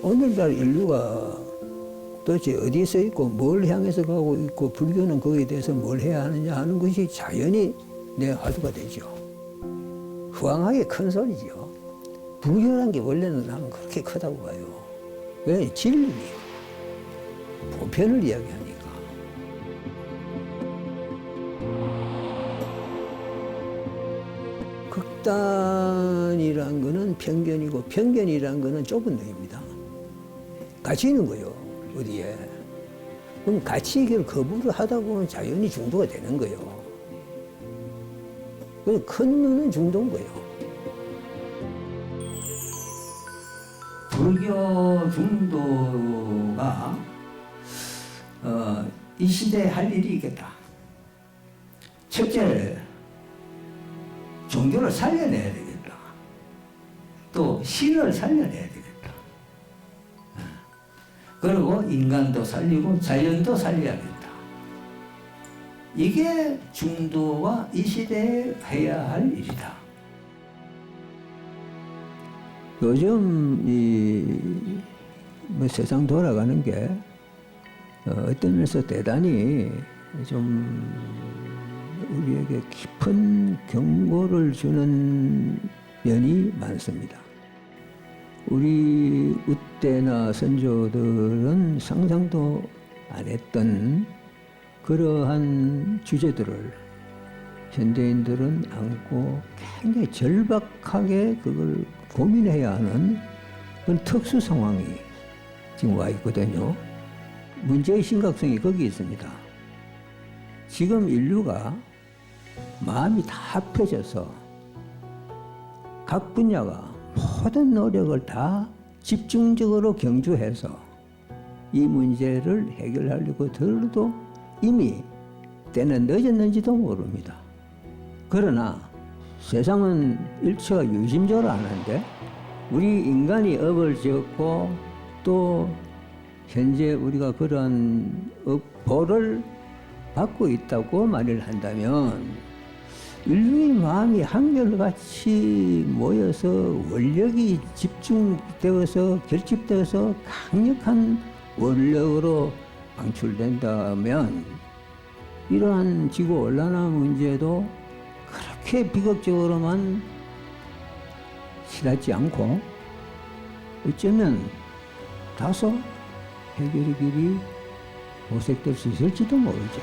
오늘날 인류가 도대체 어디에 서 있고 뭘 향해서 가고 있고 불교는 거기에 대해서 뭘 해야 하느냐 하는 것이 자연히 내 화두가 되죠. 후황하게 큰 소리죠. 불교라는 게 원래는 나는 그렇게 크다고 봐요. 왜? 진리, 보편을 이야기하니까. 극단이란 거는 편견이고 편견이란 거는 좁은 뇌입니다. 같이 있는 거예요. 어디에. 그럼 같이 이걸 거부를 하다 보면 자연히 중도가 되는 거예요. 큰 눈은 중도인 거예요. 불교 중도가 이 시대에 할 일이 있겠다. 첫째, 종교를 살려내야 되겠다. 또 신을 살려내야 되겠다. 그리고 인간도 살리고 자연도 살려야겠다. 이게 중도가 이 시대에 해야 할 일이다. 요즘 뭐 세상 돌아가는 게 어떤 면에서 대단히 좀 우리에게 깊은 경고를 주는 면이 많습니다. 우리 우때나 선조들은 상상도 안 했던 그러한 주제들을 현대인들은 안고 굉장히 절박하게 그걸 고민해야 하는 그런 특수 상황이 지금 와 있거든요. 문제의 심각성이 거기 있습니다. 지금 인류가 마음이 다 합해져서 각 분야가 모든 노력을 다 집중적으로 경주해서 이 문제를 해결하려고 들어도 이미 때는 늦었는지도 모릅니다. 그러나 세상은 일처가 유심적으로 안 하는데 우리 인간이 업을 지었고 또 현재 우리가 그런 벌을 받고 있다고 말을 한다면 인류의 마음이 한결같이 모여서 원력이 집중되어서 결집되어서 강력한 원력으로 방출된다면 이러한 지구온난화 문제도 그렇게 비극적으로만 치닫지 않고 어쩌면 다소 해결의 길이 모색될 수 있을지도 모르죠.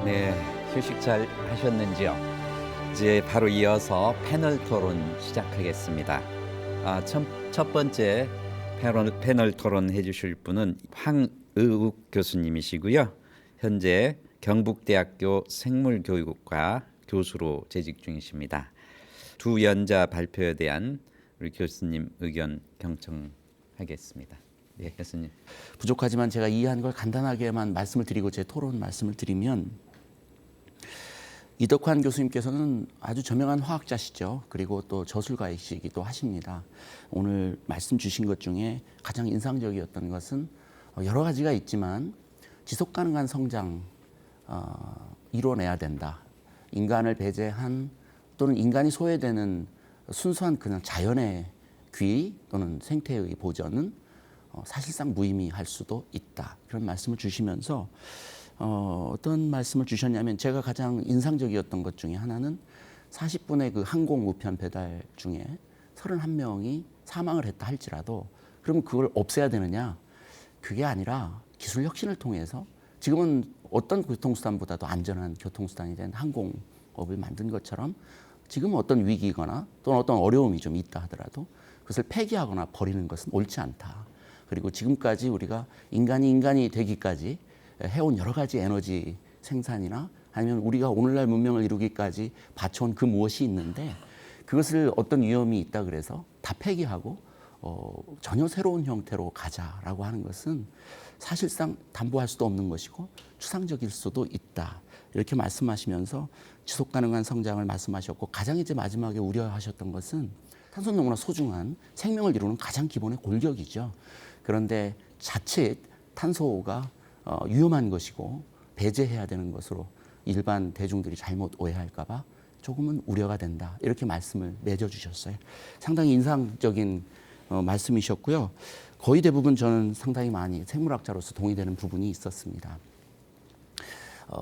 네, 휴식 잘 하셨는지요? 이제 바로 이어서 패널 토론 시작하겠습니다. 첫 번째 패널 토론 해주실 분은 황의욱 교수님이시고요. 현재 경북대학교 생물교육과 교수로 재직 중이십니다. 두 연자 발표에 대한 우리 교수님 의견 경청하겠습니다. 네, 교수님. 부족하지만 제가 이해한 걸 간단하게만 말씀을 드리고 제 토론 말씀을 드리면 이덕환 교수님께서는 아주 저명한 화학자시죠. 그리고 또 저술가이시기도 하십니다. 오늘 말씀 주신 것 중에 가장 인상적이었던 것은 여러 가지가 있지만 지속 가능한 성장 이뤄내야 된다. 인간을 배제한 또는 인간이 소외되는 순수한 그냥 자연의 귀 또는 생태의 보전은 사실상 무의미할 수도 있다. 그런 말씀을 주시면서 어떤 말씀을 주셨냐면 제가 가장 인상적이었던 것 중에 하나는 40분의 그 항공 우편 배달 중에 31명이 사망을 했다 할지라도 그러면 그걸 없애야 되느냐? 그게 아니라 기술 혁신을 통해서 지금은 어떤 교통수단보다도 안전한 교통수단이 된 항공업을 만든 것처럼 지금 어떤 위기거나 또는 어떤 어려움이 좀 있다 하더라도 그것을 폐기하거나 버리는 것은 옳지 않다. 그리고 지금까지 우리가 인간이 되기까지 해온 여러 가지 에너지 생산이나 아니면 우리가 오늘날 문명을 이루기까지 바쳐온 그 무엇이 있는데 그것을 어떤 위험이 있다 그래서 다 폐기하고 전혀 새로운 형태로 가자라고 하는 것은 사실상 담보할 수도 없는 것이고 추상적일 수도 있다. 이렇게 말씀하시면서 지속 가능한 성장을 말씀하셨고 가장 이제 마지막에 우려하셨던 것은 탄소는 너무나 소중한 생명을 이루는 가장 기본의 골격이죠. 그런데 자칫 탄소가 위험한 것이고 배제해야 되는 것으로 일반 대중들이 잘못 오해할까 봐 조금은 우려가 된다. 이렇게 말씀을 맺어주셨어요. 상당히 인상적인 말씀이셨고요. 거의 대부분 저는 상당히 많이 생물학자로서 동의되는 부분이 있었습니다.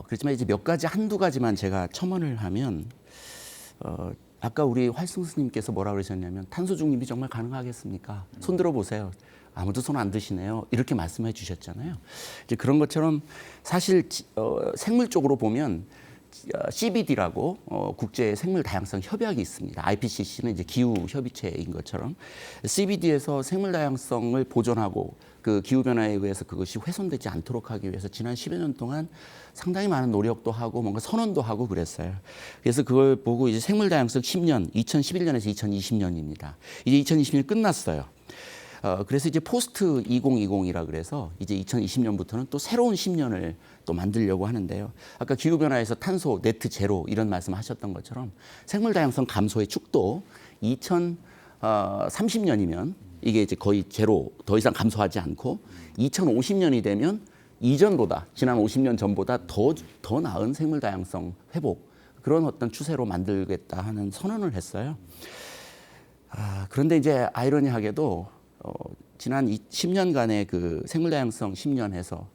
그렇지만 이제 몇 가지, 한두 가지만 제가 첨언을 하면, 아까 우리 활승 스님께서 뭐라 그러셨냐면, 탄소 중립이 정말 가능하겠습니까? 손 들어보세요. 아무도 손 안 드시네요. 이렇게 말씀해 주셨잖아요. 이제 그런 것처럼 사실 생물 쪽으로 보면 CBD라고 국제 생물 다양성 협약이 있습니다. IPCC는 이제 기후 협의체인 것처럼 CBD에서 생물 다양성을 보존하고 그 기후 변화에 의해서 그것이 훼손되지 않도록 하기 위해서 지난 10여 년 동안 상당히 많은 노력도 하고 뭔가 선언도 하고 그랬어요. 그래서 그걸 보고 이제 생물 다양성 10년, 2011년에서 2020년입니다. 이제 2020년 끝났어요. 그래서 이제 포스트 2020이라 그래서 이제 2020년부터는 또 새로운 10년을 또 만들려고 하는데요. 아까 기후변화에서 탄소 네트 제로 이런 말씀 하셨던 것처럼 생물 다양성 감소의 축도 2030년이면 이게 이제 거의 제로 더 이상 감소하지 않고 2050년이 되면 이전보다 지난 50년 전보다 더 나은 생물 다양성 회복 그런 어떤 추세로 만들겠다 하는 선언을 했어요. 그런데 이제 아이러니하게도 지난 10년간의 그 생물다양성 10년 해서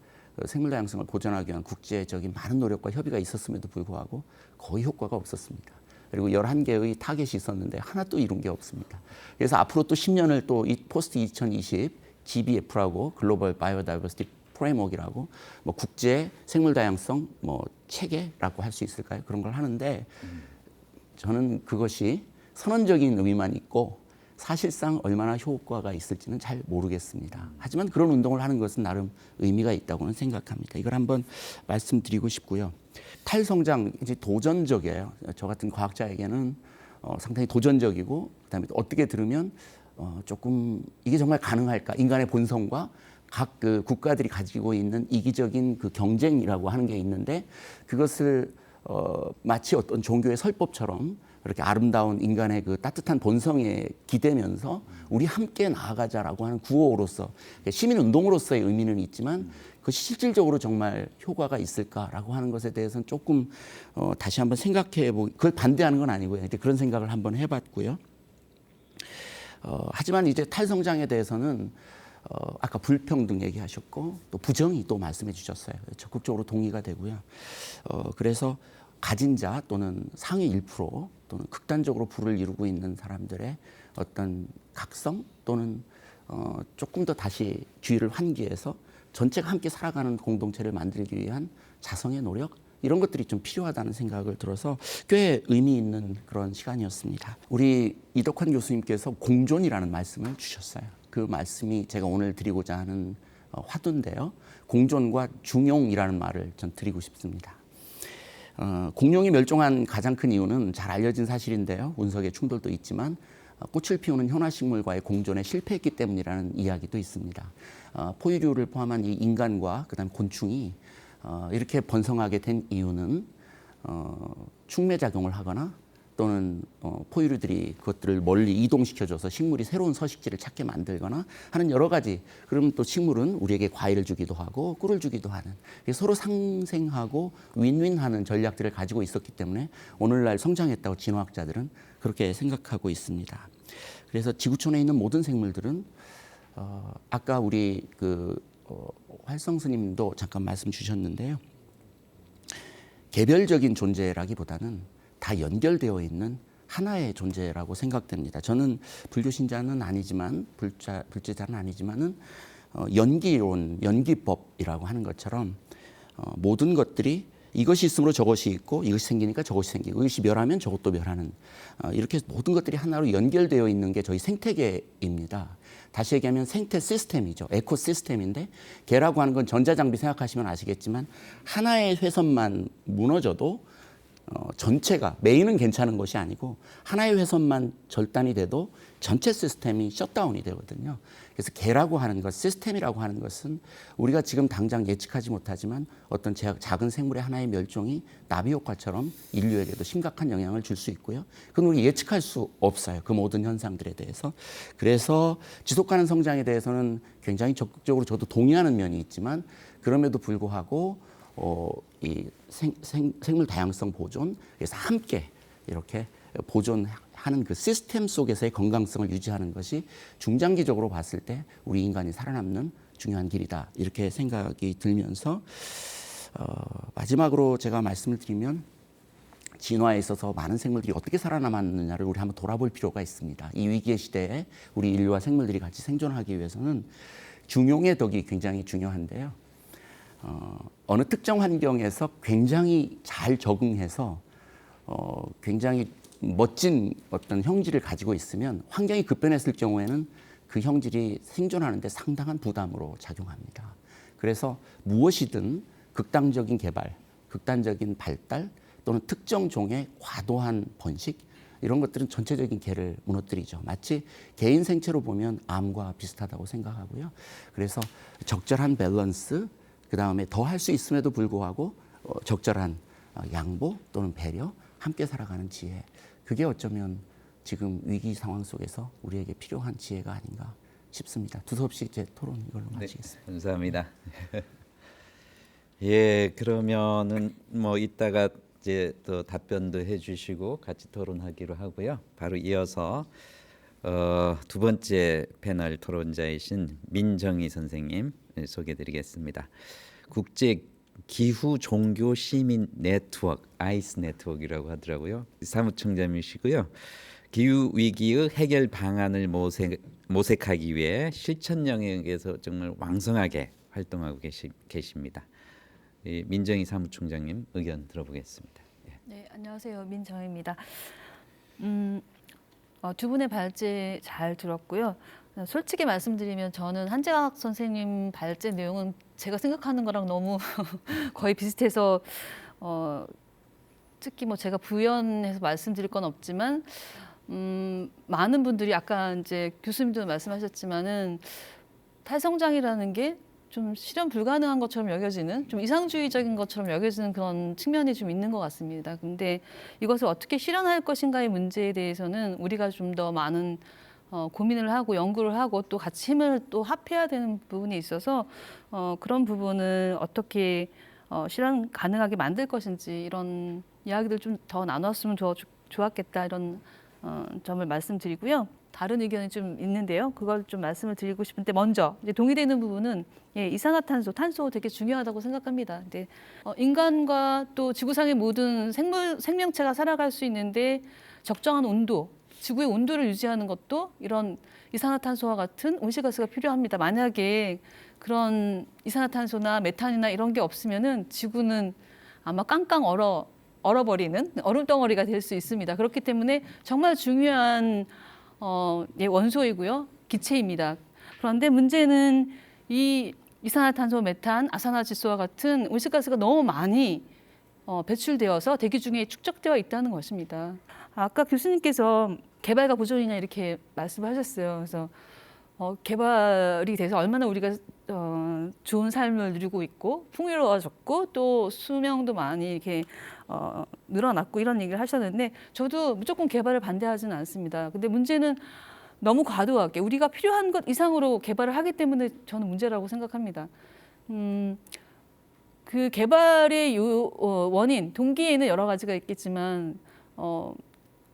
생물 다양성을 보존하기 위한 국제적인 많은 노력과 협의가 있었음에도 불구하고 거의 효과가 없었습니다. 그리고 11개의 타겟이 있었는데 하나도 이룬 게 없습니다. 그래서 앞으로 또 10년을 또 포스트 2020 GBF라고 글로벌 바이오다이버시티 프레임워크라고 뭐 국제 생물 다양성 뭐 체계라고 할 수 있을까요? 그런 걸 하는데 저는 그것이 선언적인 의미만 있고 사실상 얼마나 효과가 있을지는 잘 모르겠습니다. 하지만 그런 운동을 하는 것은 나름 의미가 있다고는 생각합니다. 이걸 한번 말씀드리고 싶고요. 탈성장 이제 도전적이에요. 저 같은 과학자에게는 상당히 도전적이고 그다음에 어떻게 들으면 조금 이게 정말 가능할까? 인간의 본성과 각 그 국가들이 가지고 있는 이기적인 그 경쟁이라고 하는 게 있는데 그것을 마치 어떤 종교의 설법처럼 그렇게 아름다운 인간의 그 따뜻한 본성에 기대면서 우리 함께 나아가자라고 하는 구호로서 시민운동으로서의 의미는 있지만 그것이 실질적으로 정말 효과가 있을까라고 하는 것에 대해서는 조금 다시 한번 생각해보고 그걸 반대하는 건 아니고요. 이제 그런 생각을 한번 해봤고요. 하지만 이제 탈성장에 대해서는 아까 불평등 얘기하셨고 또 부정이 또 말씀해 주셨어요. 적극적으로 동의가 되고요. 그래서 가진 자 또는 상위 1% 또는 극단적으로 부를 이루고 있는 사람들의 어떤 각성 또는 조금 더 다시 주의를 환기해서 전체가 함께 살아가는 공동체를 만들기 위한 자성의 노력 이런 것들이 좀 필요하다는 생각을 들어서 꽤 의미 있는 그런 시간이었습니다. 우리 이덕환 교수님께서 공존이라는 말씀을 주셨어요. 그 말씀이 제가 오늘 드리고자 하는 화두인데요. 공존과 중용이라는 말을 전 드리고 싶습니다. 공룡이 멸종한 가장 큰 이유는 잘 알려진 사실인데요. 운석의 충돌도 있지만 꽃을 피우는 현화식물과의 공존에 실패했기 때문이라는 이야기도 있습니다. 포유류를 포함한 이 인간과 그다음 곤충이 이렇게 번성하게 된 이유는 충매작용을 하거나 또는 포유류들이 그것들을 멀리 이동시켜줘서 식물이 새로운 서식지를 찾게 만들거나 하는 여러 가지. 그러면 또 식물은 우리에게 과일을 주기도 하고 꿀을 주기도 하는 서로 상생하고 윈윈하는 전략들을 가지고 있었기 때문에 오늘날 성장했다고 진화학자들은 그렇게 생각하고 있습니다. 그래서 지구촌에 있는 모든 생물들은 아까 우리 활성 스님도 잠깐 말씀 주셨는데요. 개별적인 존재라기보다는 다 연결되어 있는 하나의 존재라고 생각됩니다. 저는 불교 신자는 아니지만 불제자는 아니지만은 연기론, 연기법이라고 하는 것처럼 모든 것들이 이것이 있으므로 저것이 있고 이것이 생기니까 저것이 생기고 이것이 멸하면 저것도 멸하는 이렇게 모든 것들이 하나로 연결되어 있는 게 저희 생태계입니다. 다시 얘기하면 생태 시스템이죠. 에코시스템인데 개라고 하는 건 전자장비 생각하시면 아시겠지만 하나의 회선만 무너져도 전체가 메인은 괜찮은 것이 아니고 하나의 회선만 절단이 돼도 전체 시스템이 셧다운이 되거든요. 그래서 개라고 하는 것, 시스템이라고 하는 것은 우리가 지금 당장 예측하지 못하지만 어떤 작은 생물의 하나의 멸종이 나비 효과처럼 인류에게도 심각한 영향을 줄 수 있고요. 그건 우리 예측할 수 없어요. 그 모든 현상들에 대해서. 그래서 지속가능 성장에 대해서는 굉장히 적극적으로 저도 동의하는 면이 있지만 그럼에도 불구하고 이 생물 다양성 보존, 그래서 함께 이렇게 보존하는 그 시스템 속에서의 건강성을 유지하는 것이 중장기적으로 봤을 때 우리 인간이 살아남는 중요한 길이다. 이렇게 생각이 들면서 마지막으로 제가 말씀을 드리면 진화에 있어서 많은 생물들이 어떻게 살아남았느냐를 우리 한번 돌아볼 필요가 있습니다. 이 위기의 시대에 우리 인류와 생물들이 같이 생존하기 위해서는 중용의 덕이 굉장히 중요한데요. 어느 특정 환경에서 굉장히 잘 적응해서 굉장히 멋진 어떤 형질을 가지고 있으면 환경이 급변했을 경우에는 그 형질이 생존하는 데 상당한 부담으로 작용합니다. 그래서 무엇이든 극단적인 개발, 극단적인 발달 또는 특정 종의 과도한 번식 이런 것들은 전체적인 개를 무너뜨리죠. 마치 개인 생체로 보면 암과 비슷하다고 생각하고요. 그래서 적절한 밸런스, 그 다음에 더 할 수 있음에도 불구하고 적절한 양보 또는 배려, 함께 살아가는 지혜. 그게 어쩌면 지금 위기 상황 속에서 우리에게 필요한 지혜가 아닌가 싶습니다. 두서없이 제 토론 이걸로 마치겠습니다. 네, 감사합니다. 예, 그러면은 뭐 이따가 이제 또 답변도 해주시고 같이 토론하기로 하고요. 바로 이어서 두 번째 패널 토론자이신 민정희 선생님 소개드리겠습니다. 국제 기후 종교 시민 네트워크 아이스 네트워크라고 하더라고요. 사무총장이시고요. 기후 위기의 해결 방안을 모색하기 위해 실천 영역에서 정말 왕성하게 활동하고 계십니다. 민정희 사무총장님 의견 들어보겠습니다. 네, 안녕하세요. 민정희입니다. 두 분의 발제 잘 들었고요. 솔직히 말씀드리면 저는 한재학 선생님 발제 내용은 제가 생각하는 거랑 너무 거의 비슷해서 특히 뭐 제가 부연해서 말씀드릴 건 없지만 많은 분들이 아까 이제 교수님도 말씀하셨지만은 탈성장이라는 게 좀 실현 불가능한 것처럼 여겨지는, 좀 이상주의적인 것처럼 여겨지는 그런 측면이 좀 있는 것 같습니다. 근데 이것을 어떻게 실현할 것인가의 문제에 대해서는 우리가 좀 더 많은 고민을 하고 연구를 하고 또 같이 힘을 또 합해야 되는 부분이 있어서 그런 부분을 어떻게 실현 가능하게 만들 것인지 이런 이야기들 좀 더 나눴으면 좋았겠다 이런 점을 말씀드리고요. 다른 의견이 좀 있는데요. 그걸 좀 말씀을 드리고 싶은데 먼저 이제 동의되는 부분은 이산화탄소, 탄소 되게 중요하다고 생각합니다. 근데 인간과 또 지구상의 모든 생명체가 살아갈 수 있는데 적정한 온도, 지구의 온도를 유지하는 것도 이런 이산화탄소와 같은 온실가스가 필요합니다. 만약에 그런 이산화탄소나 메탄이나 이런 게 없으면은 지구는 아마 깡깡 얼어버리는 얼음덩어리가 될 수 있습니다. 그렇기 때문에 정말 중요한 원소이고요. 기체입니다. 그런데 문제는 이 이산화탄소, 메탄, 아산화질소와 같은 온실가스가 너무 많이 배출되어서 대기 중에 축적되어 있다는 것입니다. 아까 교수님께서 개발과 보존이냐 이렇게 말씀을 하셨어요. 그래서 개발이 돼서 얼마나 우리가 좋은 삶을 누리고 있고 풍요로워졌고 또 수명도 많이 이렇게 늘어났고 이런 얘기를 하셨는데 저도 무조건 개발을 반대하지는 않습니다. 근데 문제는 너무 과도하게 우리가 필요한 것 이상으로 개발을 하기 때문에 저는 문제라고 생각합니다. 그 개발의 원인, 동기에는 여러 가지가 있겠지만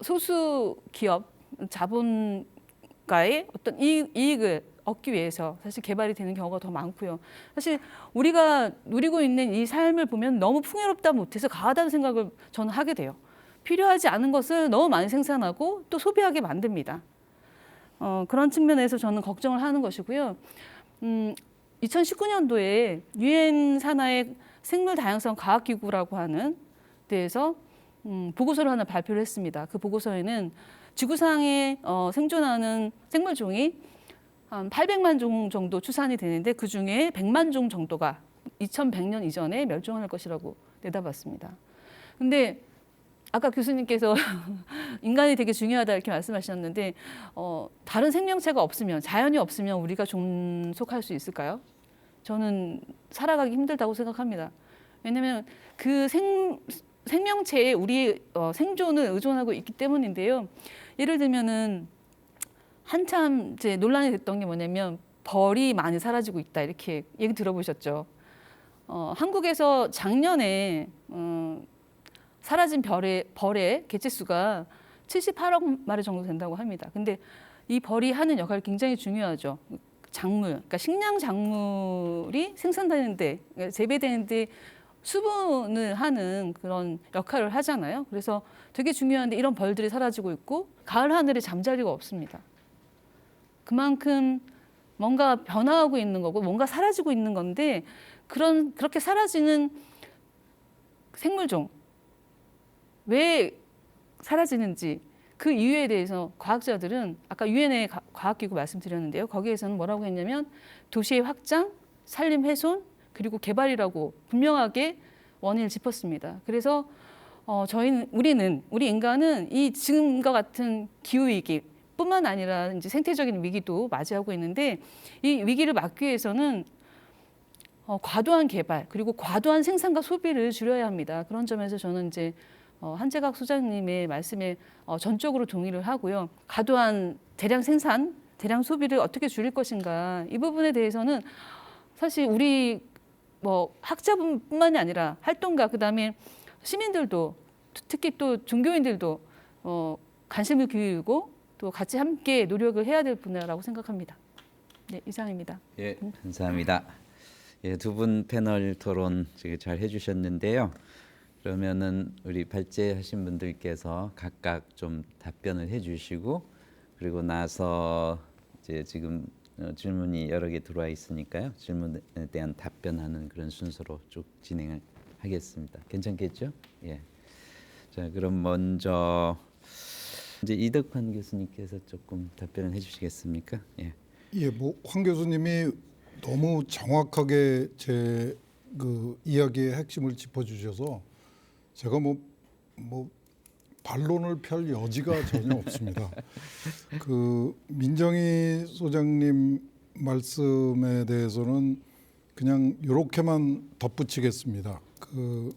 소수 기업, 자본가의 어떤 이익을 얻기 위해서 사실 개발이 되는 경우가 더 많고요. 사실 우리가 누리고 있는 이 삶을 보면 너무 풍요롭다 못해서 과하다는 생각을 저는 하게 돼요. 필요하지 않은 것을 너무 많이 생산하고 또 소비하게 만듭니다. 그런 측면에서 저는 걱정을 하는 것이고요. 2019년도에 유엔 산하의 생물 다양성 과학기구라고 하는 데에서 보고서를 하나 발표를 했습니다. 그 보고서에는 지구상에 생존하는 생물종이 한 800만 종 정도 추산이 되는데 그 중에 100만 종 정도가 2100년 이전에 멸종할 것이라고 내다봤습니다. 근데 아까 교수님께서 인간이 되게 중요하다 이렇게 말씀하셨는데 다른 생명체가 없으면 자연이 없으면 우리가 존속할 수 있을까요? 저는 살아가기 힘들다고 생각합니다. 왜냐하면 그 생명체에 우리 생존을 의존하고 있기 때문인데요. 예를 들면은 한참 이제 논란이 됐던 게 뭐냐면 벌이 많이 사라지고 있다 이렇게 얘기 들어보셨죠? 한국에서 작년에 사라진 벌의 개체수가 78억 마리 정도 된다고 합니다. 근데 이 벌이 하는 역할이 굉장히 중요하죠. 작물, 그러니까 식량 작물이 생산되는데, 그러니까 재배되는데 수분을 하는 그런 역할을 하잖아요. 그래서 되게 중요한데 이런 벌들이 사라지고 있고 가을 하늘에 잠자리가 없습니다. 그만큼 뭔가 변화하고 있는 거고 뭔가 사라지고 있는 건데 그렇게 사라지는 생물종 왜 사라지는지 그 이유에 대해서 과학자들은 아까 유엔의 과학기구 말씀드렸는데요. 거기에서는 뭐라고 했냐면 도시의 확장, 산림 훼손 그리고 개발이라고 분명하게 원인을 짚었습니다. 그래서 우리 인간은 이 지금과 같은 기후 위기 뿐만 아니라 이제 생태적인 위기도 맞이하고 있는데 이 위기를 막기 위해서는 과도한 개발 그리고 과도한 생산과 소비를 줄여야 합니다. 그런 점에서 저는 이제 한재각 소장님의 말씀에 전적으로 동의를 하고요. 과도한 대량 생산, 대량 소비를 어떻게 줄일 것인가 이 부분에 대해서는 사실 우리 학자분뿐만이 아니라 활동가 그다음에 시민들도 특히 또 종교인들도 관심을 기울이고 또 같이 함께 노력을 해야 될 분야라고 생각합니다. 네, 이상입니다. 예, 감사합니다. 예, 두 분 패널 토론 잘 해주셨는데요. 그러면은 우리 발제하신 분들께서 각각 좀 답변을 해주시고 그리고 나서 이제 지금 질문이 여러 개 들어와 있으니까요. 질문에 대한 답변하는 그런 순서로 쭉 진행을 하겠습니다. 괜찮겠죠? 예. 자, 그럼 먼저 이제 이덕환 교수님께서 조금 답변을 해주시겠습니까? 예. 예, 황 교수님이 너무 정확하게 제 그 이야기의 핵심을 짚어주셔서 제가 반론을 펼 여지가 전혀 없습니다. 그 민정희 소장님 말씀에 대해서는 그냥 이렇게만 덧붙이겠습니다. 그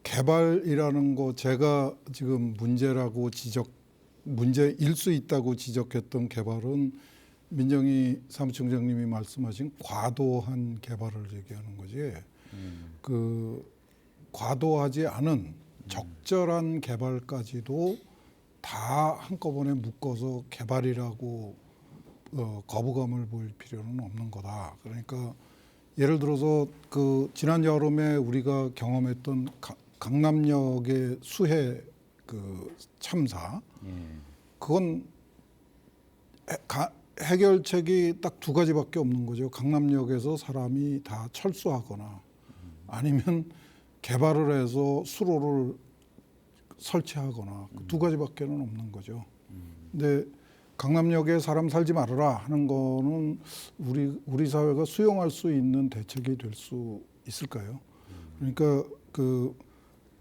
개발이라는 거 제가 지금 문제일 수 있다고 지적했던 개발은 민정희 사무총장님이 말씀하신 과도한 개발을 얘기하는 거지. 그 과도하지 않은 적절한 개발까지도 다 한꺼번에 묶어서 개발이라고 거부감을 보일 필요는 없는 거다. 그러니까 예를 들어서 그 지난 여름에 우리가 경험했던 강남역의 수해 그 참사, 그건 해결책이 딱 두 가지밖에 없는 거죠. 강남역에서 사람이 다 철수하거나 아니면 개발을 해서 수로를 설치하거나 그 두 가지밖에는 없는 거죠. 근데 강남역에 사람 살지 말아라 하는 거는 우리 사회가 수용할 수 있는 대책이 될 수 있을까요? 그러니까 그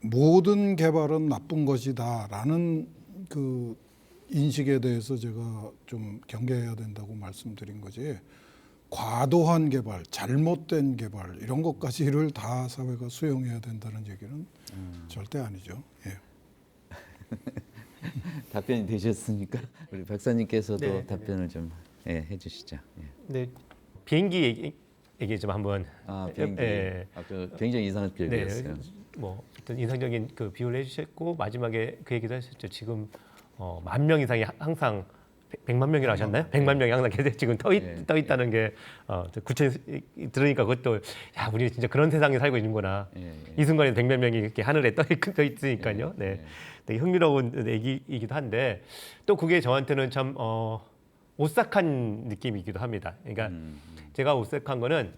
모든 개발은 나쁜 것이다라는 그 인식에 대해서 제가 좀 경계해야 된다고 말씀드린 거지. 과도한 개발, 잘못된 개발 이런 것까지를 다 사회가 수용해야 된다는 얘기는 절대 아니죠. 예. 답변이 되셨습니까? 우리 박사님께서도 네. 답변을 좀 해주시죠. 예. 네, 비행기 얘기 좀 한번. 비행기. 예. 굉장히 인상적이었어요. 어떤 인상적인 그 비유를 해주셨고 마지막에 그 얘기도 하셨죠. 지금 10,000명 이상이 항상 100만 명이라고 하셨나요? 100만 명이 항상 계속 지금 떠 있다는 게 구체 들으니까 그것도 야 우리 진짜 그런 세상에 살고 있는구나. 이 순간에 100만 명이 이렇게 하늘에 떠 있으니까요. 네, 되게 흥미로운 얘기이기도 한데 또 그게 저한테는 참 오싹한 느낌이기도 합니다. 그러니까 제가 오싹한 거는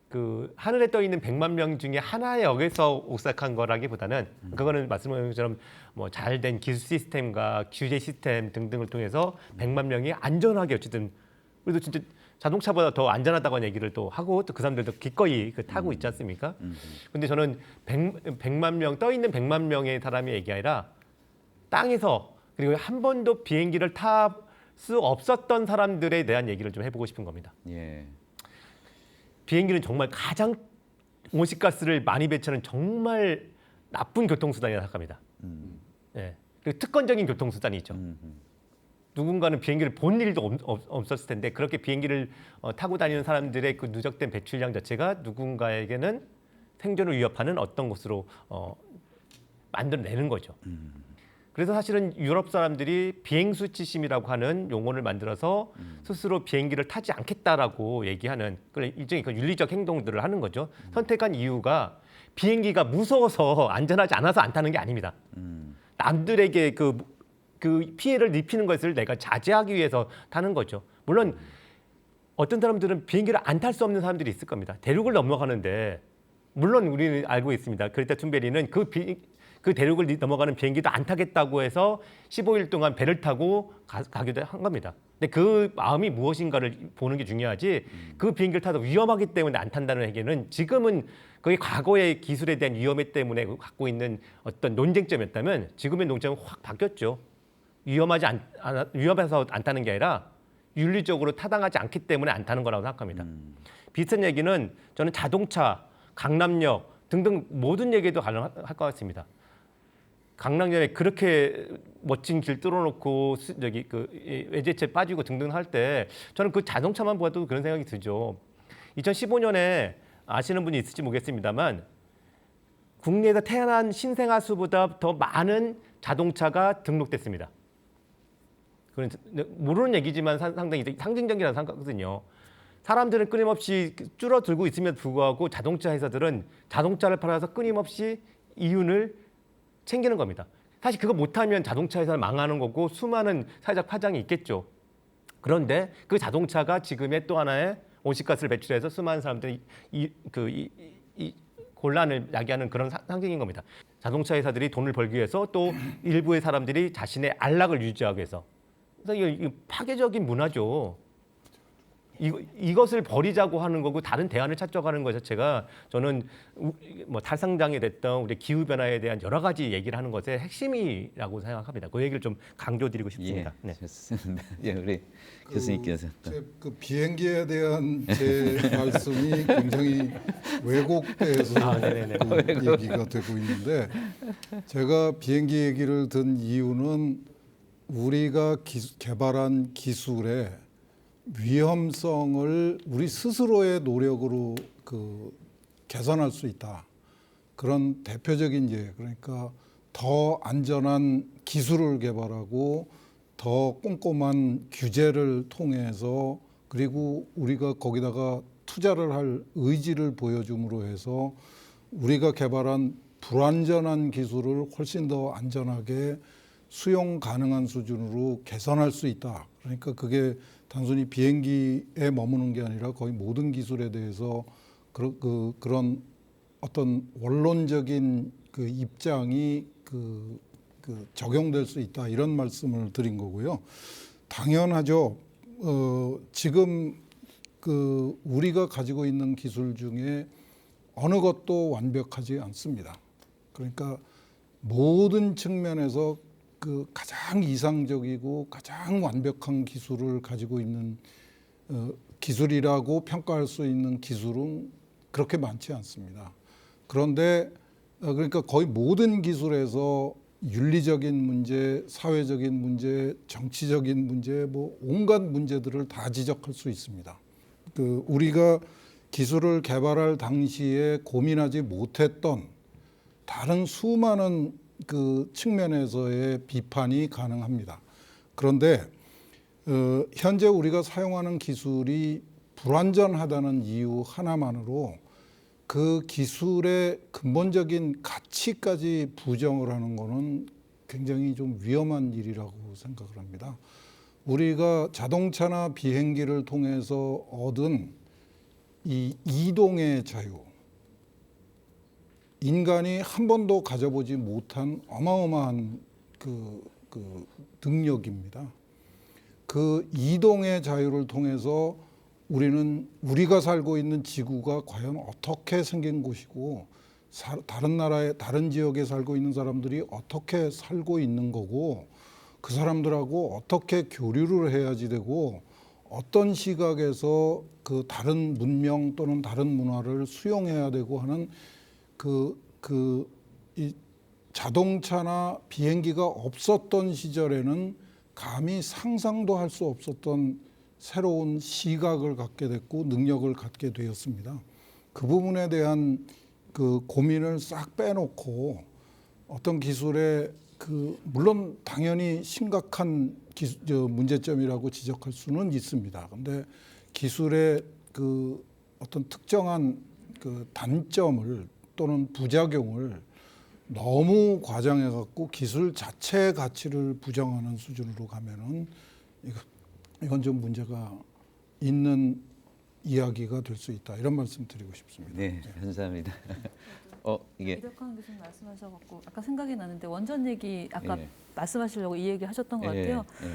그 하늘에 떠 있는 100만 명 중에 하나의 역에서 오싹한 거라기보다는 그거는 말씀하신 것처럼 뭐 잘된 기술 시스템과 규제 시스템 등등을 통해서 100만 명이 안전하게 어쨌든 그래도 진짜 자동차보다 더 안전하다고 얘기를 또 하고 또 그 사람들도 기꺼이 타고 있지 않습니까? 근데 저는 100만 명 떠 있는 100만 명의 사람의 얘기 아니라 땅에서 그리고 한 번도 비행기를 탈 수 없었던 사람들에 대한 얘기를 좀 해보고 싶은 겁니다. 예. 비행기는 정말 가장 온실가스를 많이 배출하는 정말 나쁜 교통수단이라고 생각합니다. 예. 그리고 특권적인 교통수단이죠. 누군가는 비행기를 본 일도 없었을 텐데 그렇게 비행기를 타고 다니는 사람들의 그 누적된 배출량 자체가 누군가에게는 생존을 위협하는 어떤 것으로 만들어내는 거죠. 그래서 사실은 유럽 사람들이 비행수치심이라고 하는 용어를 만들어서 스스로 비행기를 타지 않겠다라고 얘기하는 일종의 그 윤리적 행동들을 하는 거죠. 선택한 이유가 비행기가 무서워서 안전하지 않아서 안 타는 게 아닙니다. 남들에게 그 피해를 입히는 것을 내가 자제하기 위해서 타는 거죠. 물론 어떤 사람들은 비행기를 안 탈 수 없는 사람들이 있을 겁니다. 대륙을 넘어가는데 물론 우리는 알고 있습니다. 그레타 툰베리는 그 대륙을 넘어가는 비행기도 안 타겠다고 해서 15일 동안 배를 타고 가기도 한 겁니다. 근데 그 마음이 무엇인가를 보는 게 중요하지 그 비행기를 타서 위험하기 때문에 안 탄다는 얘기는 지금은 그게 과거의 기술에 대한 위험 때문에 갖고 있는 어떤 논쟁점이었다면 지금의 논쟁은 확 바뀌었죠. 위험해서 안 타는 게 아니라 윤리적으로 타당하지 않기 때문에 안 타는 거라고 생각합니다. 비슷한 얘기는 저는 자동차, 강남역 등등 모든 얘기도 가능할 것 같습니다. 강남역에 그렇게 멋진 길 뚫어놓고 외제차 빠지고 등등 할 때 저는 그 자동차만 봐도 그런 생각이 들죠. 2015년에 아시는 분이 있을지 모르겠습니다만 국내에서 태어난 신생아 수보다 더 많은 자동차가 등록됐습니다. 그건 모르는 얘기지만 상당히 상징적이라는 생각이거든요. 사람들은 끊임없이 줄어들고 있음에도 불구하고 자동차 회사들은 자동차를 팔아서 끊임없이 이윤을 챙기는 겁니다. 사실 그거 못하면 자동차 회사는 망하는 거고 수많은 사회적 파장이 있겠죠. 그런데 그 자동차가 지금의 또 하나의 온실가스를 배출해서 수많은 사람들이 곤란을 야기하는 그런 상징인 겁니다. 자동차 회사들이 돈을 벌기 위해서 또 일부의 사람들이 자신의 안락을 유지하기 위해서. 그래서 이거 파괴적인 문화죠. 이것을 버리자고 하는 거고 다른 대안을 찾자고 하는 것 자체가 저는 뭐 탈상장이 됐던 우리 기후 변화에 대한 여러 가지 얘기를 하는 것의 핵심이라고 생각합니다. 그 얘기를 좀 강조드리고 싶습니다. 예, 네. 좋습니다. 예, 우리 교수님께서 또. 그 비행기에 대한 제 말씀이 굉장히 왜곡돼서 그 얘기가 되고 있는데 제가 비행기 얘기를 든 이유는 우리가 개발한 기술의 위험성을 우리 스스로의 노력으로 개선할 수 있다. 그런 대표적인 예, 그러니까 더 안전한 기술을 개발하고 더 꼼꼼한 규제를 통해서 그리고 우리가 거기다가 투자를 할 의지를 보여줌으로 해서 우리가 개발한 불안전한 기술을 훨씬 더 안전하게 수용 가능한 수준으로 개선할 수 있다. 그러니까 그게 단순히 비행기에 머무는 게 아니라 거의 모든 기술에 대해서 그런 어떤 원론적인 그 입장이 적용될 수 있다 이런 말씀을 드린 거고요. 당연하죠. 지금 우리가 가지고 있는 기술 중에 어느 것도 완벽하지 않습니다. 그러니까 모든 측면에서 가장 이상적이고 가장 완벽한 기술을 가지고 있는 기술이라고 평가할 수 있는 기술은 그렇게 많지 않습니다. 그런데 그러니까 거의 모든 기술에서 윤리적인 문제, 사회적인 문제, 정치적인 문제, 뭐 온갖 문제들을 다 지적할 수 있습니다. 우리가 기술을 개발할 당시에 고민하지 못했던 다른 수많은 측면에서의 비판이 가능합니다. 그런데 현재 우리가 사용하는 기술이 불안전하다는 이유 하나만으로 그 기술의 근본적인 가치까지 부정을 하는 것은 굉장히 좀 위험한 일이라고 생각을 합니다. 우리가 자동차나 비행기를 통해서 얻은 이 이동의 자유, 인간이 한 번도 가져보지 못한 어마어마한 능력입니다. 그 이동의 자유를 통해서 우리는 우리가 살고 있는 지구가 과연 어떻게 생긴 곳이고 다른 나라의 다른 지역에 살고 있는 사람들이 어떻게 살고 있는 거고 그 사람들하고 어떻게 교류를 해야지 되고 어떤 시각에서 그 다른 문명 또는 다른 문화를 수용해야 되고 하는 이 자동차나 비행기가 없었던 시절에는 감히 상상도 할 수 없었던 새로운 시각을 갖게 됐고 능력을 갖게 되었습니다. 그 부분에 대한 그 고민을 싹 빼놓고 어떤 기술의 물론 당연히 심각한 문제점이라고 지적할 수는 있습니다. 근데 기술의 그 어떤 특정한 그 단점을 또는 부작용을 너무 과장해 갖고 기술 자체의 가치를 부정하는 수준으로 가면은 이건 좀 문제가 있는 이야기가 될 수 있다. 이런 말씀 드리고 싶습니다. 네, 감사합니다. 이게 이덕환 교수님 말씀하셔갖고 아까 생각이 나는데 원전 얘기 아까 예. 말씀하시려고 이 얘기 하셨던 것 같아요. 예.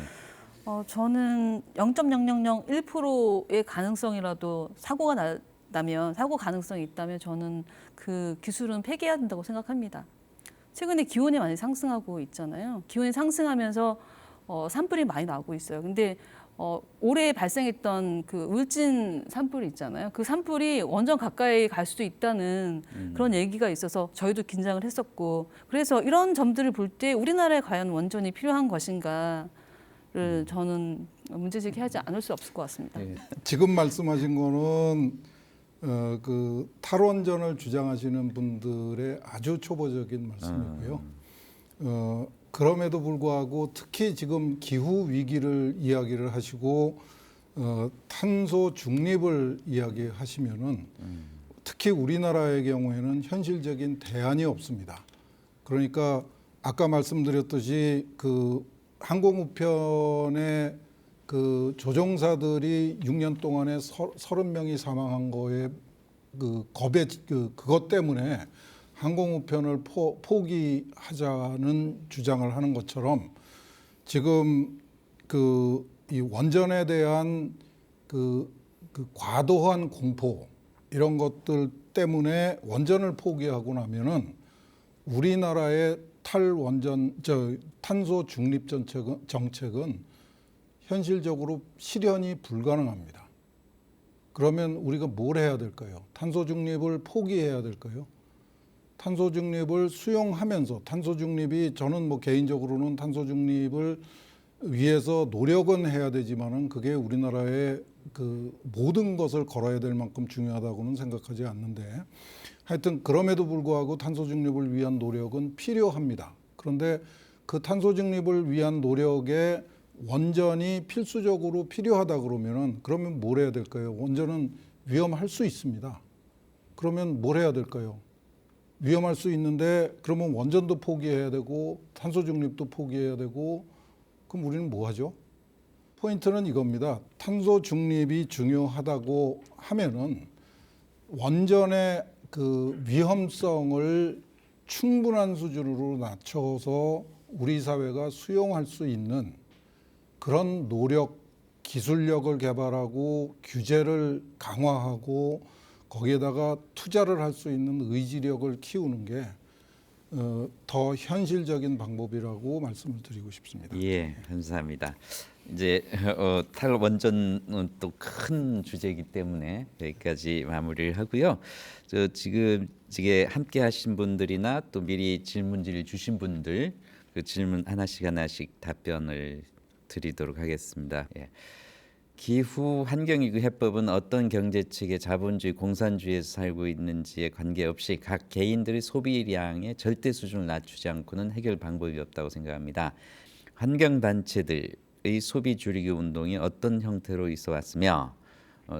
저는 0.0001%의 가능성이라도 사고가 나면 사고 가능성이 있다면 저는 그 기술은 폐기해야 된다고 생각합니다. 최근에 기온이 많이 상승하고 있잖아요. 기온이 상승하면서 산불이 많이 나고 있어요. 근데 올해 발생했던 그 울진 산불이 있잖아요. 그 산불이 원전 가까이 갈 수도 있다는 그런 얘기가 있어서 저희도 긴장을 했었고 그래서 이런 점들을 볼 때 우리나라에 과연 원전이 필요한 것인가를 저는 문제제기하지 않을 수 없을 것 같습니다. 네. 지금 말씀하신 거는 그 탈원전을 주장하시는 분들의 아주 초보적인 말씀이고요. 그럼에도 불구하고 특히 지금 기후 위기를 이야기를 하시고 탄소 중립을 이야기하시면은 특히 우리나라의 경우에는 현실적인 대안이 없습니다. 그러니까 아까 말씀드렸듯이 그 항공우편의 그 조종사들이 6년 동안에 30명이 사망한 거에 그 겁에 그것 때문에 항공우편을 포기하자는 주장을 하는 것처럼 지금 이 원전에 대한 그 과도한 공포 이런 것들 때문에 원전을 포기하고 나면은 우리나라의 탄소 중립 정책은 현실적으로 실현이 불가능합니다. 그러면 우리가 뭘 해야 될까요? 탄소 중립을 포기해야 될까요? 탄소 중립을 수용하면서 탄소 중립이 저는 뭐 개인적으로는 탄소 중립을 위해서 노력은 해야 되지만은 그게 우리나라의 그 모든 것을 걸어야 될 만큼 중요하다고는 생각하지 않는데 하여튼 그럼에도 불구하고 탄소 중립을 위한 노력은 필요합니다. 그런데 그 탄소 중립을 위한 노력에 원전이 필수적으로 필요하다 그러면 뭘 해야 될까요? 원전은 위험할 수 있습니다. 그러면 뭘 해야 될까요? 위험할 수 있는데 그러면 원전도 포기해야 되고 탄소 중립도 포기해야 되고 그럼 우리는 뭐 하죠? 포인트는 이겁니다. 탄소 중립이 중요하다고 하면은 원전의 그 위험성을 충분한 수준으로 낮춰서 우리 사회가 수용할 수 있는 그런 노력, 기술력을 개발하고 규제를 강화하고 거기에다가 투자를 할 수 있는 의지력을 키우는 게 더 현실적인 방법이라고 말씀을 드리고 싶습니다. 예, 감사합니다. 이제 탈원전은 또 큰 주제이기 때문에 여기까지 마무리를 하고요. 지금 함께 하신 분들이나 또 미리 질문지를 주신 분들 그 질문 하나씩 답변을 드리도록 하겠습니다. 예. 기후 환경위기 해법은 어떤 경제체계, 자본주의, 공산주의에서 살고 있는지에 관계없이 각 개인들의 소비량의 절대 수준을 낮추지 않고는 해결 방법이 없다고 생각합니다. 환경단체들의 소비 줄이기 운동이 어떤 형태로 있어 왔으며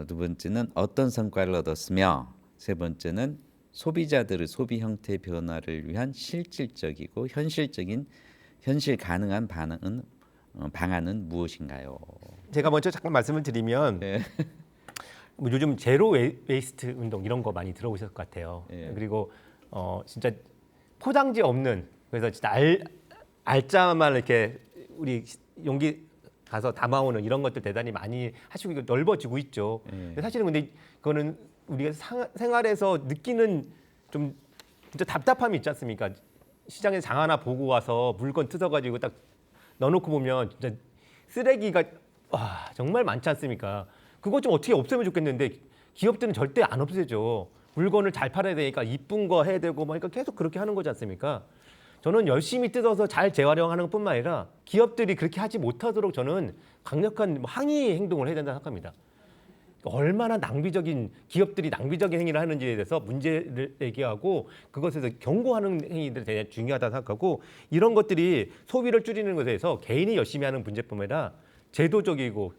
두 번째는 어떤 성과를 얻었으며 세 번째는 소비자들의 소비 형태 변화를 위한 실질적이고 현실 가능한 방안은 무엇인가요? 제가 먼저 잠깐 말씀을 드리면 뭐 요즘 제로 웨이스트 운동 이런 거 많이 들어보셨을 것 같아요. 그리고 진짜 포장지 없는 그래서 진짜 알짜만 이렇게 우리 용기 가서 담아오는 이런 것들 대단히 많이 하시고 이거 넓어지고 있죠. 근데 사실은 근데 그거는 우리가 생활에서 느끼는 좀 진짜 답답함이 있지 않습니까? 시장에 장 하나 보고 와서 물건 뜯어가지고 딱 넣어놓고 보면 진짜 쓰레기가 와 정말 많지 않습니까? 그거 좀 어떻게 없애면 좋겠는데 기업들은 절대 안 없애죠. 물건을 잘 팔아야 되니까 이쁜 거 해야 되고 뭐 그러니까 계속 그렇게 하는 거지 않습니까? 저는 열심히 뜯어서 잘 재활용하는 것뿐만 아니라 기업들이 그렇게 하지 못하도록 저는 강력한 항의 행동을 해야 된다고 생각합니다. 얼마나 낭비적인 기업들이 낭비적인 행위를 하는지에 대해서 문제를 얘기하고 그것에서 경고하는 행위들이 되게 중요하다고 생각하고 이런 것들이 소비를 줄이는 것에 대해서 개인이 열심히 하는 문제뿐만 아니라 제도적이고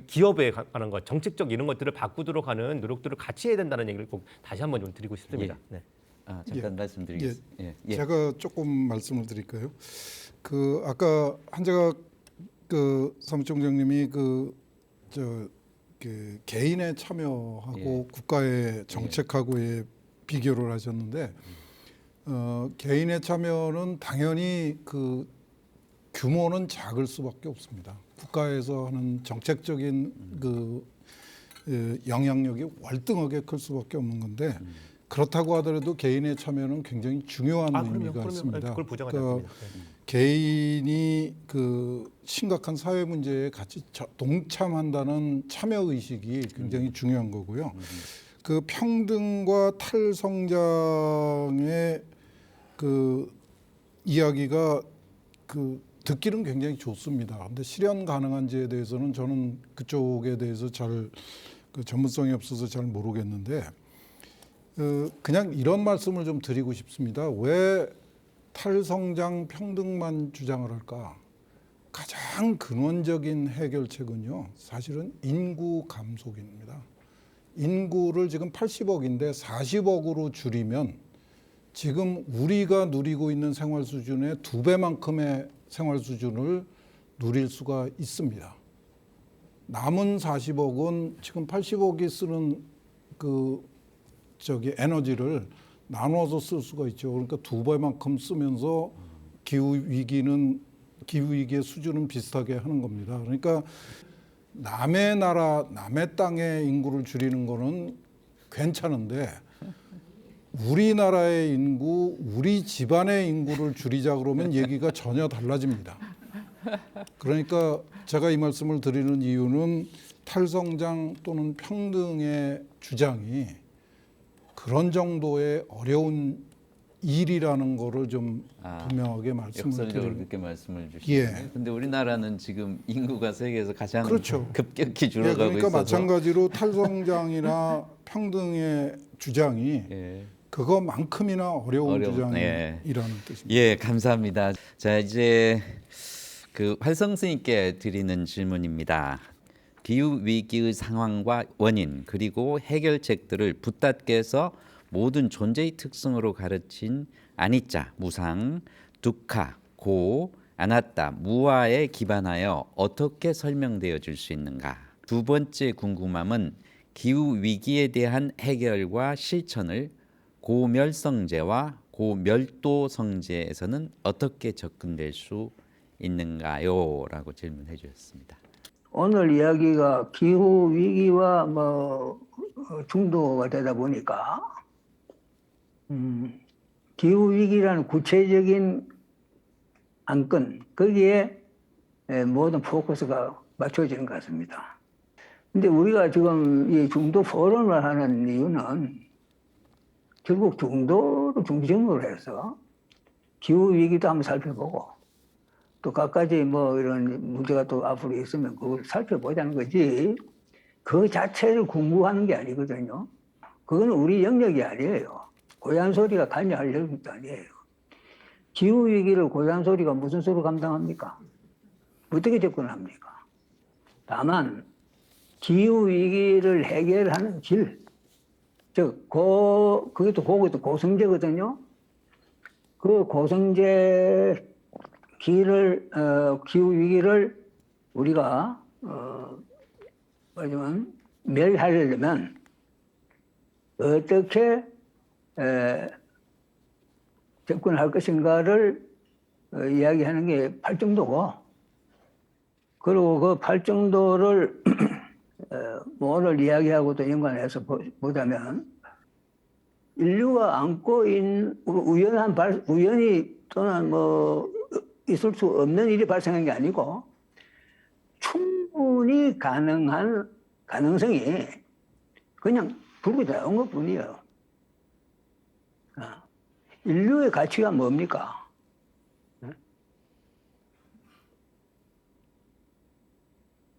기업에 관한 것, 정책적 이런 것들을 바꾸도록 하는 노력들을 같이 해야 된다는 얘기를 꼭 다시 한번 좀 드리고 싶습니다. 네. 잠깐 말씀드리겠습니다. 제가 조금 말씀을 드릴까요? 그 아까 한재가 그 사무총장님이 그 개인의 참여하고 국가의 정책하고의 비교를 하셨는데 개인의 참여는 당연히 그 규모는 작을 수밖에 없습니다. 국가에서 하는 정책적인 그 영향력이 월등하게 클 수밖에 없는 건데 그렇다고 하더라도 개인의 참여는 굉장히 중요한 의미가 있습니다. 그걸 부정하지 않습니다. 개인이 그 심각한 사회 문제에 같이 동참한다는 참여 의식이 굉장히 중요한 거고요. 그 평등과 탈성장의 그 이야기가 그 듣기는 굉장히 좋습니다. 근데 실현 가능한지에 대해서는 저는 그쪽에 대해서 잘 그 전문성이 없어서 잘 모르겠는데 그냥 이런 말씀을 좀 드리고 싶습니다. 왜 탈성장 평등만 주장을 할까? 가장 근원적인 해결책은요, 사실은 인구 감소기입니다. 인구를 지금 80억인데 40억으로 줄이면 지금 우리가 누리고 있는 생활 수준의 2배만큼의 생활 수준을 누릴 수가 있습니다. 남은 40억은 지금 80억이 쓰는 그 에너지를 나눠서 쓸 수가 있죠. 그러니까 2배만큼 쓰면서 기후 위기의 수준은 비슷하게 하는 겁니다. 그러니까 남의 나라, 남의 땅의 인구를 줄이는 거는 괜찮은데 우리나라의 인구, 우리 집안의 인구를 줄이자 그러면 얘기가 전혀 달라집니다. 그러니까 제가 이 말씀을 드리는 이유는 탈성장 또는 평등의 주장이 그런 정도의 어려운 일이라는 거를 좀 분명하게 말씀을 역설적으로 드리는. 그렇게 말씀을 주시네요. 근데 우리나라는 지금 인구가 세계에서 가장 급격히 줄어가고 그러니까 있어서 마찬가지로 탈성장이나 평등의 주장이 그거만큼이나 어려운 주장이라는 뜻입니다. 예, 감사합니다. 자, 이제 그 활성 스님께 드리는 질문입니다. 기후 위기의 상황과 원인 그리고 해결책들을 붓다께서 모든 존재의 특성으로 가르친 아니짜, 무상, 두카, 고, 아나따, 무아에 기반하여 어떻게 설명되어 줄 수 있는가? 두 번째 궁금함은 기후 위기에 대한 해결과 실천을 고멸성제와 고멸도성제에서는 어떻게 접근될 수 있는가요? 라고 질문해 주셨습니다. 오늘 이야기가 기후 위기와 중도가 되다 보니까 기후 위기라는 구체적인 안건 거기에 모든 포커스가 맞춰지는 것 같습니다. 근데 우리가 지금 이 중도 포럼을 하는 이유는 결국 중도를 중심으로 해서 기후 위기도 한번 살펴보고 또 갖가지 이런 문제가 또 앞으로 있으면 그걸 살펴보자는 거지 그 자체를 공부하는 게 아니거든요. 그건 우리 영역이 아니에요. 고얀소리가 관여할 영역도 아니에요. 기후위기를 고얀소리가 무슨 수로 감당합니까? 어떻게 접근합니까? 다만 기후위기를 해결하는 길, 즉 그게 또 고성제거든요. 그 고성제 기후 위기를 우리가 뭐냐면 멸하려면 어떻게 접근할 것인가를 이야기하는 게 팔정도고 그리고 그 팔정도를 뭐 오늘 이야기하고도 연관해서 보자면 인류가 안고 있는 우연히 또는 뭐 있을 수 없는 일이 발생한 게 아니고 충분히 가능한 가능성이 그냥 불고 나온 것 뿐이에요. 인류의 가치가 뭡니까?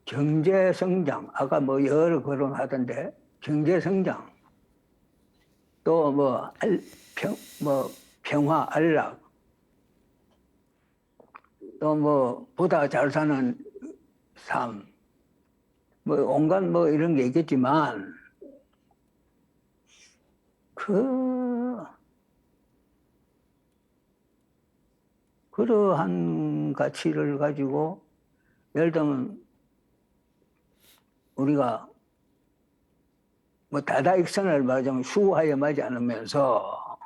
경제 성장, 아까 뭐 여러 거론하던데 경제 성장, 또 뭐 평화, 안락, 또 뭐 보다 잘 사는 삶, 뭐 온갖 뭐 이런 게 있겠지만 그러한 가치를 가지고 예를 들면 우리가 뭐 다다익선을 말하자면 추구하여 마지 않으면서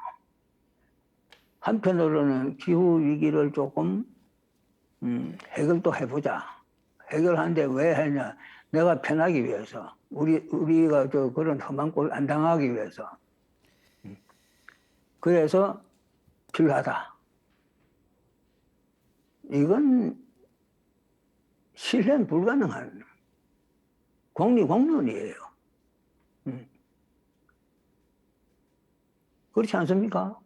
한편으로는 기후 위기를 조금 해결도 해보자. 해결하는데 왜 하냐? 내가 편하기 위해서, 우리가 그런 험한 꼴 안 당하기 위해서. 그래서 필요하다. 이건 실현 불가능한 공론이에요. 그렇지 않습니까?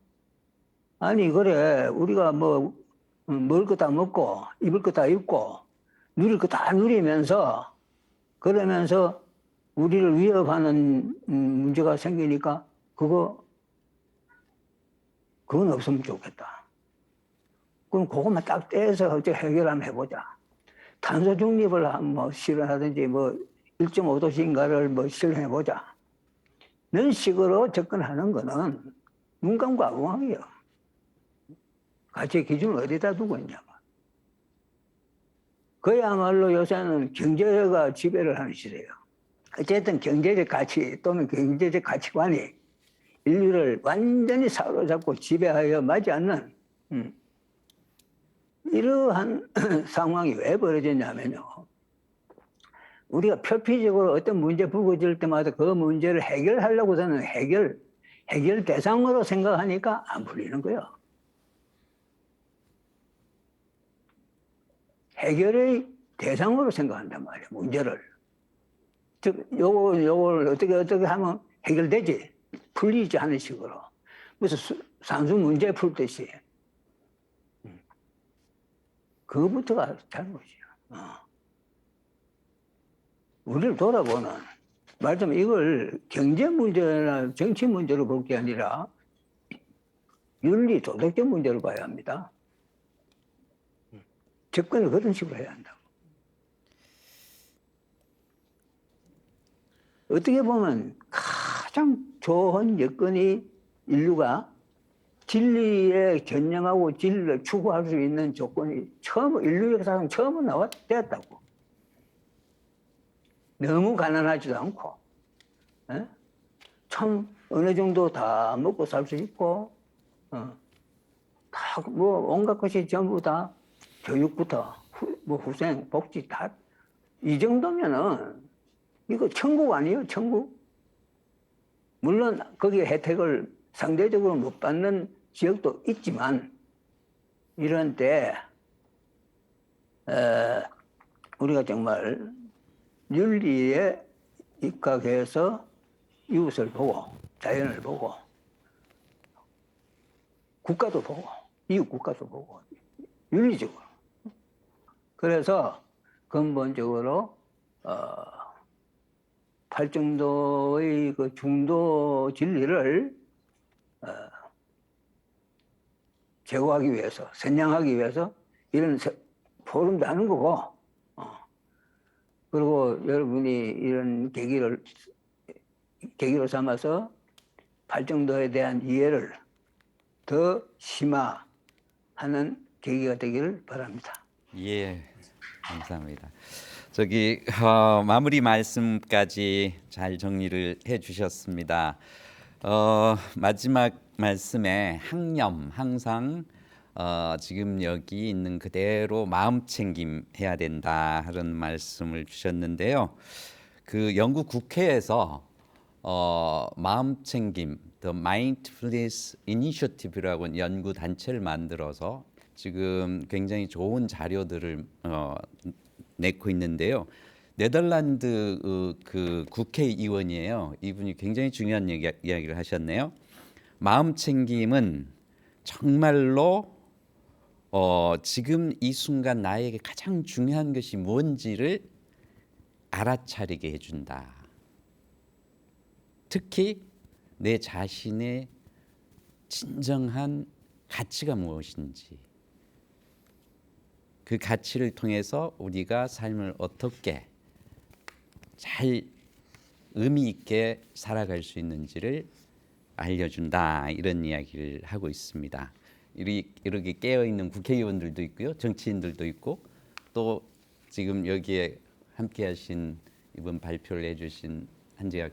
아니 그래 우리가 뭐 먹을 거 다 먹고 입을 거 다 입고 누릴 거 다 누리면서 그러면서 우리를 위협하는 문제가 생기니까 그건 없으면 좋겠다. 그럼 그것만 딱 떼서 어떻게 해결 한번 해보자. 탄소 중립을 뭐 실현하든지 뭐 1.5도씨인가를 뭐 실현해보자. 이런 식으로 접근하는 거는 눈 감고 아웅하게요. 가치 기준을 어디다 두고 있냐고. 그야말로 요새는 경제가 지배를 하는 시대예요. 어쨌든 경제적 가치 또는 경제적 가치관이 인류를 완전히 사로잡고 지배하여 마지 않는 이러한 상황이 왜 벌어졌냐면요. 우리가 표피적으로 어떤 문제 불거질 때마다 그 문제를 해결하려고 하는 해결 대상으로 생각하니까 안 풀리는 거예요. 해결의 대상으로 생각한단 말이에요, 문제를. 즉, 요걸 어떻게 하면 해결되지? 풀리지 않은 식으로. 무슨 산수 문제 풀듯이. 그거부터가 잘못이에요. 우리를 돌아보는, 말하자면 이걸 경제 문제나 정치 문제로 볼 게 아니라 윤리, 도덕적 문제로 봐야 합니다. 접근을 그런 식으로 해야 한다고. 어떻게 보면 가장 좋은 여건이 인류가 진리에 전념하고 진리를 추구할 수 있는 조건이 인류 역사상 처음 되었다고. 너무 가난하지도 않고, 참 어느 정도 다 먹고 살 수 있고, 다 뭐 온갖 것이 전부 다 교육부터 후생, 복지 다 이 정도면은 이거 천국 아니에요, 천국? 물론 거기에 혜택을 상대적으로 못 받는 지역도 있지만 이런 때 우리가 정말 윤리에 입각해서 이웃을 보고 자연을 보고 국가도 보고 이웃 국가도 보고 윤리적으로 그래서 근본적으로 팔정도의 그 중도 진리를 제고하기 위해서 선양하기 위해서 이런 포럼도 하는 거고 그리고 여러분이 이런 계기로 삼아서 팔정도에 대한 이해를 더 심화하는 계기가 되기를 바랍니다. 예, 감사합니다. 마무리 말씀까지 잘 정리를 해주셨습니다. 마지막 말씀에 항상 지금 여기 있는 그대로 마음 챙김 해야 된다 하는 말씀을 주셨는데요. 그 영국 국회에서 마음 챙김, The Mindfulness Initiative라고 연구 단체를 만들어서 지금 굉장히 좋은 자료들을 내고 있는데요. 네덜란드 그 국회의원이에요. 이분이 굉장히 중요한 이야기를 하셨네요. 마음 챙김은 정말로 지금 이 순간 나에게 가장 중요한 것이 뭔지를 알아차리게 해준다. 특히 내 자신의 진정한 가치가 무엇인지, 그 가치를 통해서 우리가 삶을 어떻게 잘 의미 있게 살아갈 수 있는지를 알려준다, 이런 이야기를 하고 있습니다. 이렇게 깨어있는 국회의원들도 있고요, 정치인들도 있고, 또 지금 여기에 함께하신 이번 발표를 해주신 한재학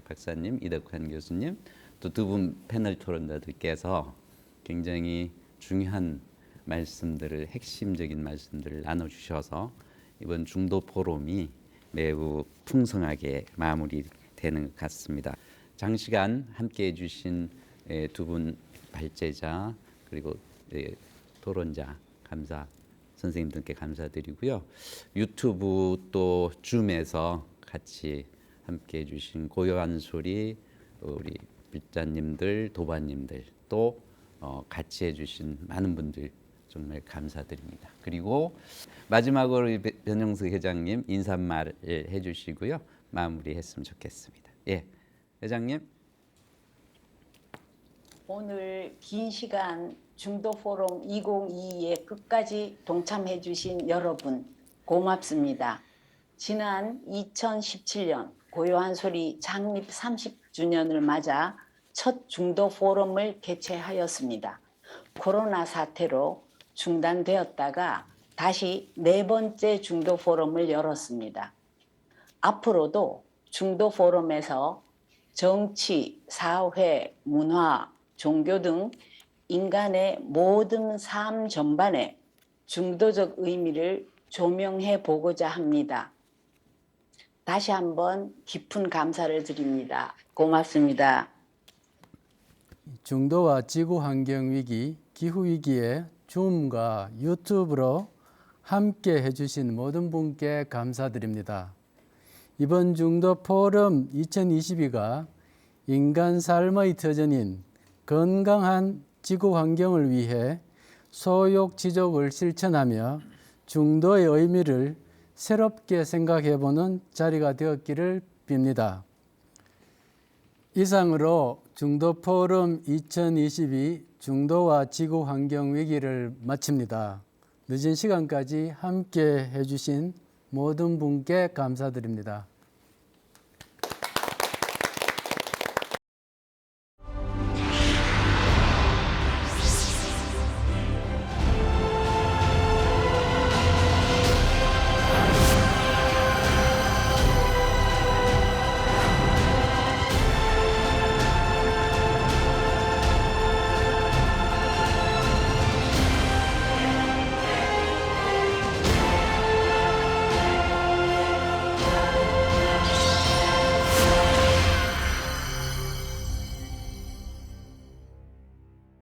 박사님, 이덕환 교수님, 또 두 분 패널 토론자들께서 굉장히 중요한 말씀들을, 핵심적인 말씀들을 나눠주셔서 이번 중도 포럼이 매우 풍성하게 마무리되는 것 같습니다. 장시간 함께해 주신 두 분 발제자 그리고 토론자 선생님들께 감사드리고요. 유튜브 또 줌에서 같이 함께해 주신 고요한 소리 우리 빌자님들, 도반님들, 또 같이 해주신 많은 분들 정말 감사드립니다. 그리고 마지막으로 변영수 회장님 인사말을 해주시고요, 마무리했으면 좋겠습니다. 예, 회장님. 오늘 긴 시간 중도 포럼 2022에 끝까지 동참해 주신 여러분 고맙습니다. 지난 2017년 고요한 소리 창립 30주년을 맞아 첫 중도 포럼을 개최하였습니다. 코로나 사태로 중단되었다가 다시 네 번째 중도 포럼을 열었습니다. 앞으로도 중도 포럼에서 정치, 사회, 문화, 종교 등 인간의 모든 삶 전반에 중도적 의미를 조명해 보고자 합니다. 다시 한번 깊은 감사를 드립니다. 고맙습니다. 중도와 지구 환경 위기, 기후 위기에 줌과 유튜브로 함께 해주신 모든 분께 감사드립니다. 이번 중도 포럼 2022가 인간 삶의 터전인 건강한 지구 환경을 위해 소욕 지족을 실천하며 중도의 의미를 새롭게 생각해보는 자리가 되었기를 빕니다. 이상으로 중도 포럼 2022 중도와 지구 환경 위기를 마칩니다. 늦은 시간까지 함께 해주신 모든 분께 감사드립니다.